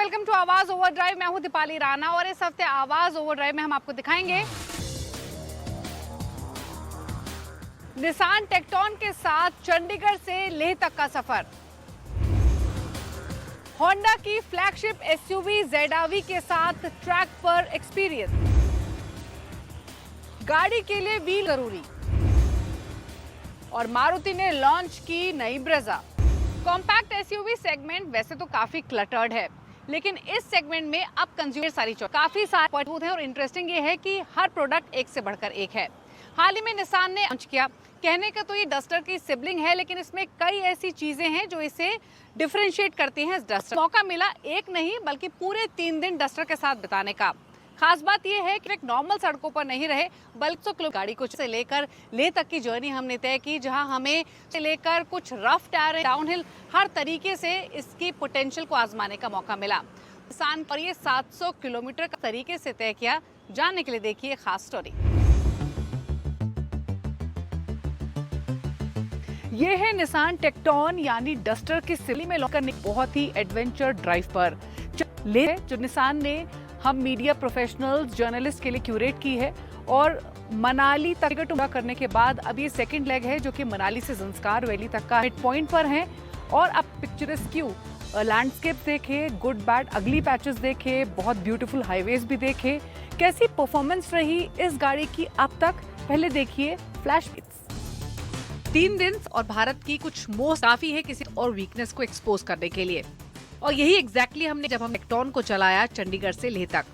Welcome to आवाज overdrive. मैं हूं दीपाली राणा और इस हफ्ते आवाज ओवरड्राइव में हम आपको दिखाएंगे निसान टेक्टॉन के साथ चंडीगढ़ से लेह तक का सफर, होंडा की फ्लैगशिप एसयूवी ZR-V के साथ ट्रैक पर एक्सपीरियंस, गाड़ी के लिए व्हील जरूरी और मारुति ने लॉन्च की नई ब्रेजा। कॉम्पैक्ट एसयूवी सेगमेंट वैसे तो काफी क्लटर्ड है, लेकिन इस सेगमेंट में अब कंज्यूमर काफी सारे मौजूद हैं और इंटरेस्टिंग ये है कि हर प्रोडक्ट एक से बढ़कर एक है। हाल ही में निसान ने लॉन्च किया, कहने का तो ये डस्टर की सिबलिंग है, लेकिन इसमें कई ऐसी चीजें हैं जो इसे डिफरेंशिएट करती हैं। इस डस्टर मौका मिला एक नहीं बल्कि पूरे 3 दिन डस्टर के साथ बिताने का। खास बात यह है कि एक नॉर्मल सड़कों पर नहीं रहे बल्कि 100 किलो गाड़ी को से लेकर लेह तक की जर्नी हमने तय की, जहां हमें से लेकर कुछ रफ टायर, डाउनहिल, हर तरीके से इसकी पोटेंशियल को आजमाने का मौका मिला। निसान पर ये 700 किलोमीटर का तरीके से तय किया। जानने के लिए देखिए खास स्टोरी। ये है निसान टेक्टॉन यानी डस्टर की सिली में लॉन्च करने बहुत ही एडवेंचर ड्राइव पर ले जो निसान ने हम मीडिया प्रोफेशनल्स, जर्नलिस्ट के लिए क्यूरेट की है और मनाली तक टिकट पूरा करने के बाद अब ये सेकंड लेग है जो कि मनाली से ज़ंस्कार वैली तक का मिड पॉइंट पर है। और अब पिक्चरस्क लैंडस्केप देखे, गुड बैड अगली पैचेस देखे, बहुत ब्यूटीफुल हाईवेज भी देखे। कैसी परफॉर्मेंस रही इस गाड़ी की अब तक, पहले देखिए फ्लैश। 3 दिन और भारत की कुछ मोस्ट काफी है किसी और वीकनेस को एक्सपोज करने के लिए, और यही एग्जैक्टली हमने जब हम टेक्टॉन को चलाया चंडीगढ़ से लेह तक।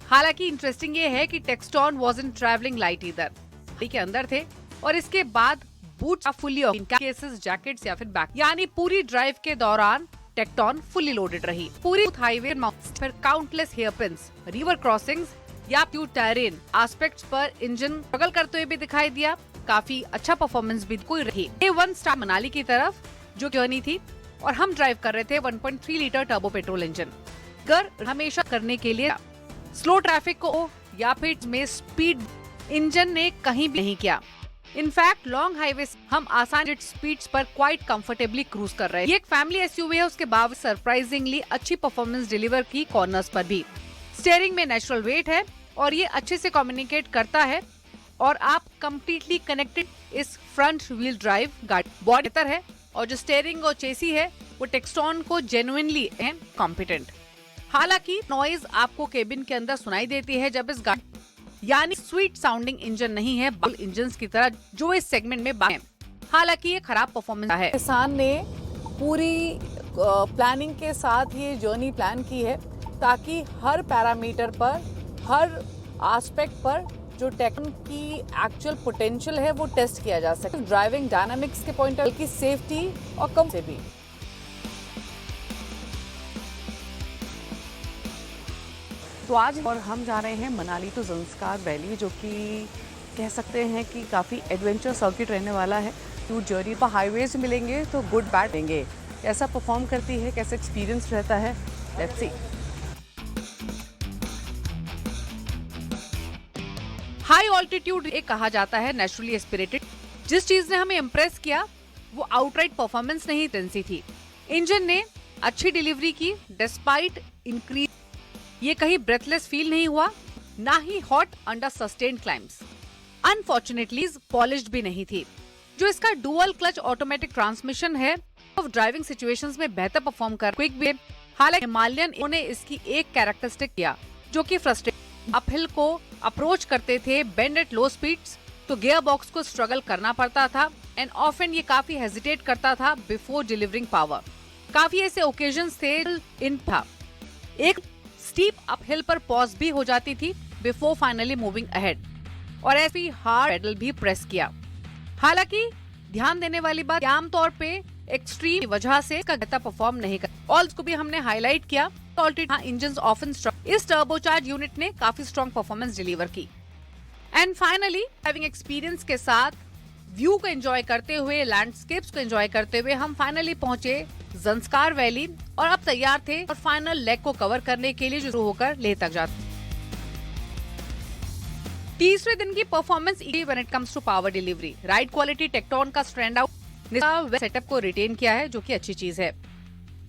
हालांकि इंटरेस्टिंग ये है कि टेक्टॉन वाज़न्ट ट्रैवलिंग लाइट इधर, गाड़ी के अंदर थे और इसके बाद बूट फुली केसेस, जैकेट्स या फिर बैक, यानी पूरी ड्राइव के दौरान टेक्टॉन फुली लोडेड रही। पूरी हाईवे पर काउंटलेस हेयरपिन्स, रिवर क्रॉसिंग्स या प्यू टेरेन एस्पेक्ट्स पर इंजन स्ट्रगल करते हुए भी दिखाई दिया। काफी अच्छा परफॉर्मेंस भी कोई रही। 1 स्टार मनाली की तरफ जो जर्नी थी और हम ड्राइव कर रहे थे 1.3 लीटर टर्बो पेट्रोल इंजन कर हमेशा करने के लिए स्लो ट्रैफिक को या फिर में स्पीड इंजन ने कहीं भी नहीं किया। इनफैक्ट लॉन्ग हाईवे हम आसान स्पीड्स पर क्वाइट कंफर्टेबली क्रूज कर रहे हैं। ये एक फैमिली एसयूवी है, उसके बावजूद सरप्राइजिंगली अच्छी परफॉर्मेंस डिलीवर की कॉर्नर्स पर भी। स्टीयरिंग में नेचुरल वेट है और ये अच्छे से कम्युनिकेट करता है और आप कंप्लीटली कनेक्टेड इस फ्रंट व्हील ड्राइव गाड़ी बहुत बेहतर है और जो स्टीयरिंग और चेसी है वो टेक्टॉन को जेन्युइनली है कॉम्पिटेंट। हालांकि नॉइज आपको केबिन के अंदर सुनाई देती है जब इस गाड़ी यानी स्वीट साउंडिंग इंजन नहीं है बल इंजन्स की तरह जो इस सेगमेंट में है। हालांकि ये खराब परफॉर्मेंस है। निसान ने पूरी प्लानिंग के साथ ये जर्नी प्लान की है ताकि हर पैरामीटर पर, हर एस्पेक्ट पर जो टेक्टॉन की एक्चुअल पोटेंशियल है वो टेस्ट किया जा सके। ड्राइविंग डायनामिक्स के पॉइंट की सेफ्टी और कम से भी। तो आज और हम जा रहे हैं मनाली टू ज़ंस्कार वैली, जो कि कह सकते हैं कि काफ़ी एडवेंचर सर्किट रहने वाला है। टू जर्नी पर हाईवेज मिलेंगे तो गुड बैड देंगे। कैसा परफॉर्म करती है, कैसा एक्सपीरियंस रहता है, लेट्स सी। हाई ऑल्टीट्यूड एक कहा जाता है नेचुरली एस्पिरेटेड। जिस चीज ने हमें इम्प्रेस किया वो आउटराइट परफॉर्मेंस नहीं टेंसी थी। इंजन ने अच्छी डिलीवरी की डिस्पाइट इंक्रीज। ये कहीं ब्रेथलेस फील नहीं हुआ, ना ही hot under sustained climbs. Unfortunately polished भी नहीं थी। जो इसका डुअल क्लच ऑटोमेटिक ट्रांसमिशन है ड्राइविंग सिचुएशंस में बेहतर परफॉर्म कर क्विक भी। हालांकि हिमालयन ने इसकी एक कैरेक्टरिस्टिक किया जो कि फ्रस्ट्रेट अपहिल को अप्रोच करते थे बेंड एट लो स्पीड्स, तो गियर बॉक्स को स्ट्रगल करना पड़ता था एंड ऑफन ये काफी हेजिटेट करता था बिफोर डिलीवरिंग पावर। काफी ऐसे ओकेजन्स थे इन था एक स्टीप अपहिल पर पॉज भी हो जाती थी बिफोर फाइनली मूविंग अहेड, और ऐसे हार्ड पेडल भी प्रेस किया। हालांकि ध्यान देने वाली बात आमतौर पे एक्सट्रीम वजह से इसका बेहतर परफॉर्म नहीं कर। ऑल्स को भी हमने हाईलाइट किया। इंजन्स ऑफन स्ट्रॉन्ग, इस टर्बोचार्ज यूनिट ने काफी स्ट्रॉन्ग परफॉर्मेंस डिलीवर की। एंड फाइनली ड्राइविंग एक्सपीरियंस के साथ व्यू को एंजॉय करते हुए, लैंडस्केप्स को एंजॉय करते हुए हम फाइनली पहुंचे ज़ंस्कार वैली और अब तैयार थे और फाइनल लेग को कवर करने के लिए जो शुरू होकर लेह तक जाते। तीसरे दिन की performance when it comes to power delivery, ride quality टेक्टॉन का स्टैंड आउट सेटअप को रिटेन किया है जो कि अच्छी चीज है।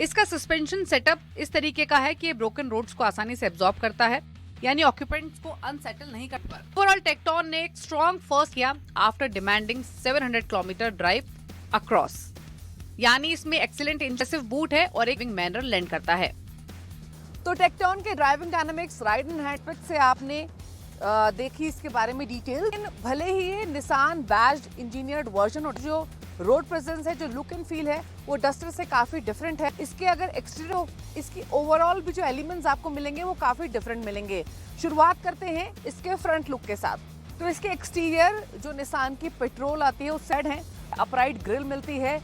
इसका सस्पेंशन सेटअप इस तरीके का है कि ये ब्रोकन रोड्स को आसानी से एब्जॉर्ब करता है, यानी ऑक्यूपेंट्स को अनसेटल नहीं करता। ओवरऑल टेक्टोन ने एक स्ट्रॉन्ग फर्स्ट किया after demanding 700 kilometre drive across, यानी इसमें एक्सीलेंट इंटेंसिव बूट है और एक विंग मैनर लैंड करता है। तो टेक्टोन के driving dynamics, ride and handpick से आपने देखी इसके बारे में डिटेल। भले ही ये निसान बैज्ड इंजीनियर्ड वर्जन और जो रोड प्रेजेंस है, जो लुक एंड फील है, वो डस्टर से काफी डिफरेंट है। इसके अगर एक्सटीरियर, इसकी ओवरऑल भी जो एलिमेंट्स आपको मिलेंगे वो काफी डिफरेंट मिलेंगे। शुरुआत करते हैं इसके फ्रंट लुक के साथ। तो इसके एक्सटीरियर जो निसान की पेट्रोल आती है उस साइड है, अपराइट ग्रिल मिलती है,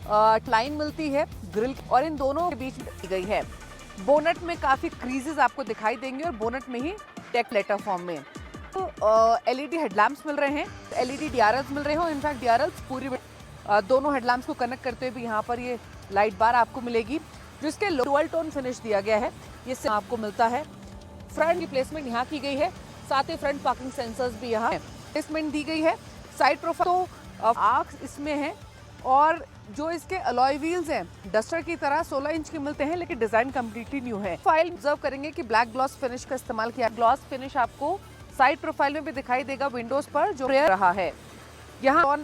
लाइन मिलती है ग्रिल, और इन दोनों के बीच में की गई है। बोनट में काफी क्रीजेस आपको दिखाई देंगे और बोनट में ही टेक लेटर फॉर्म में एलईडी हेडलैम्प्स मिल रहे हैं, एलईडी डीआरएल्स मिल रहे हैं। इनफैक्ट डीआरएल्स पूरी दोनों हेडलैम्प्स को कनेक्ट करते हुए भी यहाँ पर ये लाइट बार आपको मिलेगी, जिसके डुअल टोन फिनिश दिया गया है, ये से आपको मिलता है। फ्रंट की प्लेसमेंट यहाँ की गई है, साथ ही फ्रंट पार्किंग सेंसर्स भी यहाँ प्लेसमेंट दी गई है। साइड प्रोफाइल तो आर्क्स इसमें है, और जो इसके अलॉय व्हील्स हैं डस्टर की तरह 16 इंच के मिलते हैं, लेकिन डिजाइन कम्प्लीटली न्यू है। फाइल ऑब्जर्व करेंगे कि ब्लैक ग्लॉस फिनिश का इस्तेमाल किया। ग्लॉस फिनिश आपको साइड प्रोफाइल में भी दिखाई देगा, विंडोज पर जो रहा है यहाँ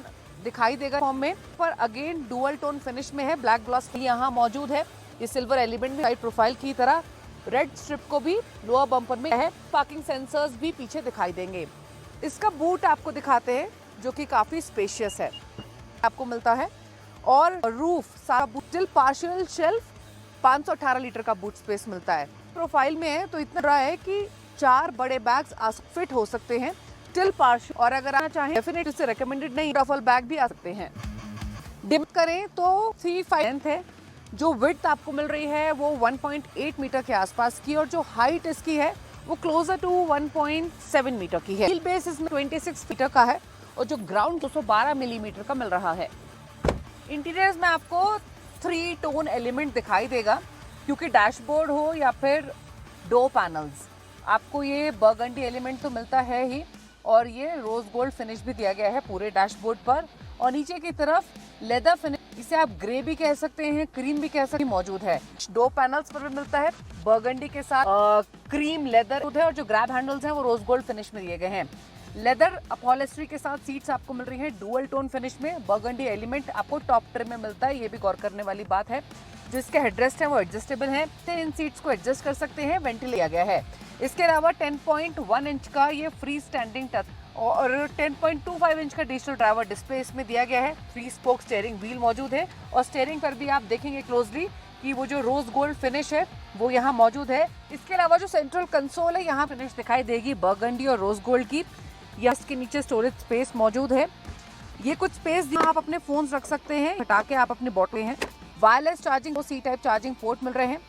दिखाई देगा फॉर्म में, पर अगेन डुअल टोन फिनिश में है। ब्लैक ग्लॉस यहाँ मौजूद है, ये सिल्वर एलिमेंट में साइड प्रोफाइल की तरह रेड स्ट्रिप को भी लोअर बम्पर में है। पार्किंग सेंसर्स भी पीछे दिखाई देंगे। इसका बूट आपको दिखाते हैं जो कि काफी स्पेशियस है, आपको मिलता है, और रूफ सारा boot still partial shelf, 518 litre का बूट स्पेस मिलता है। प्रोफाइल में है तो इतना बड़ा है कि 4 बड़े बैग्स फिट हो सकते हैं, स्टिल पार्शियल, और अगर आप चाहें डेफिनेटली इससे रिकमेंडेड नहीं, डफल बैग भी आ सकते हैं। डिम करें तो 3.5 लेंथ है, जो विड्थ आपको मिल रही है वो 1.8 मीटर के आसपास की, और जो हाइट इसकी है वो क्लोजर टू 1.7 मीटर की है। व्हील बेस इसमें 26 मीटर का है, और जो ग्राउंड 212 मिलीमीटर का मिल रहा है। इंटीरियर्स में आपको 3 टोन एलिमेंट दिखाई देगा, क्योंकि डैशबोर्ड हो या फिर डोर पैनल्स, आपको ये बर्गंडी एलिमेंट तो मिलता है ही, और ये रोज गोल्ड फिनिश भी दिया गया है पूरे डैशबोर्ड पर। और नीचे की तरफ लेदर फिनिश, इसे आप ग्रे भी कह सकते हैं, क्रीम भी कह सकते हैं, मौजूद है। डोर पैनल्स पर भी मिलता है बर्गंडी के साथ क्रीम लेदर है, और जो ग्रैब हैंडल्स हैं वो रोज गोल्ड फिनिश में दिए गए हैं। लेदर अपॉलिस्ट्री के साथ सीट्स आपको मिल रही हैं डुअल टोन फिनिश में। बर्गंडी एलिमेंट आपको टॉप ट्रिम में मिलता है, ये भी गौर करने वाली बात है। जिसके हेडरेस्ट है वो एडजस्टेबल है, इन सीट्स को एडजस्ट कर सकते हैं, वेंटिलेट किया गया है। इसके अलावा 10.1 इंच का ये फ्री स्टैंडिंग टच और 10.25 इंच का डिजिटल ड्राइवर डिस्प्ले इसमें दिया गया है। 3 स्पोक स्टीयरिंग व्हील मौजूद है, और स्टीयरिंग पर भी आप देखेंगे क्लोजली कि वो जो रोज गोल्ड फिनिश है वो यहाँ मौजूद है। इसके अलावा जो सेंट्रल कंसोल है यहाँ फिनिश दिखाई देगी बर्गंडी और रोज गोल्ड की। या इसके नीचे स्टोरेज स्पेस मौजूद है, ये कुछ स्पेस जहाँ आप अपने फोन रख सकते हैं, हटा के आप अपने बॉटल हैं। वायरलेस चार्जिंग, वो सी टाइप चार्जिंग पोर्ट मिल रहे हैं।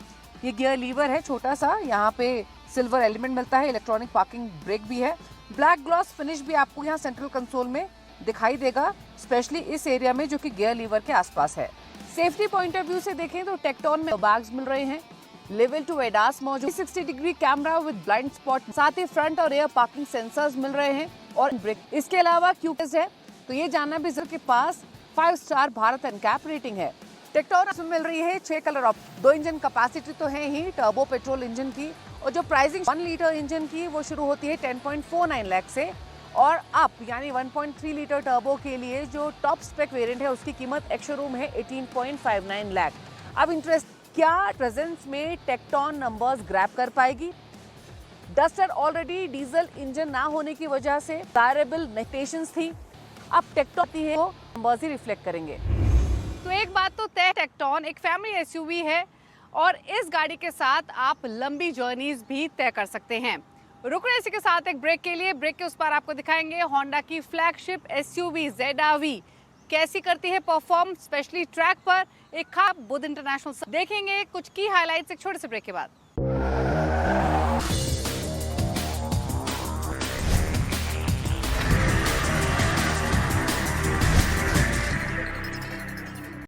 ये गियर लीवर है छोटा सा, यहाँ पे सिल्वर एलिमेंट मिलता है, इलेक्ट्रॉनिक पार्किंग ब्रेक भी है। ब्लैक ग्लॉस फिनिश भी आपको यहाँ सेंट्रल कंसोल में दिखाई देगा, स्पेशली इस एरिया में जो कि गियर लीवर के आसपास है। सेफ्टी पॉइंट ऑफ व्यू से देखें तो टेक्टोन में बैग्स मिल रहे हैं, लेवल 2 एडास मौजूद, 360 degree camera with blind spot, साथ ही फ्रंट और रियर पार्किंग सेंसर्स मिल रहे हैं, और ब्रेक। इसके अलावा क्यूकेस है, तो ये जानना भी जरूरी, के पास 5 स्टार भारत एनकैप रेटिंग है। टेक्टोन में मिल रही है 6 कलर ऑप्शन। 2 इंजन कैपेसिटी तो है ही टर्बो पेट्रोल इंजन की, और जो प्राइसिंग 1 लीटर इंजन की वो शुरू होती है 10.49 लाख से, और अप यानी 1.3 लीटर टर्बो के लिए जो टॉप स्पेक वेरिएंट है उसकी कीमत एक्स शोरूम है 18.59 लाख। अब इंटरेस्ट, क्या प्रेजेंस में टेक्टोन नंबर्स ग्रैब कर पाएगी? डस्टर ऑलरेडी डीजल इंजन ना होने की वजह से वेरिएबल नेटेशंस थी, अब टेक्टोन है वो नंबर्स ही रिफ्लेक्ट करेंगे। तो एक बात तो तय, टेक्टोन एक फैमिली एसयूवी है, और इस गाड़ी के साथ आप लंबी जर्नीज भी तय कर सकते हैं। रुक रहे इसी के साथ एक ब्रेक के लिए। ब्रेक के उस पार आपको दिखाएंगे होंडा की फ्लैगशिप एसयूवी ZR-V कैसी करती है परफॉर्म, स्पेशली ट्रैक पर। एक खास बुध इंटरनेशनल देखेंगे कुछ की हाइलाइट्स एक छोटे से ब्रेक के बाद।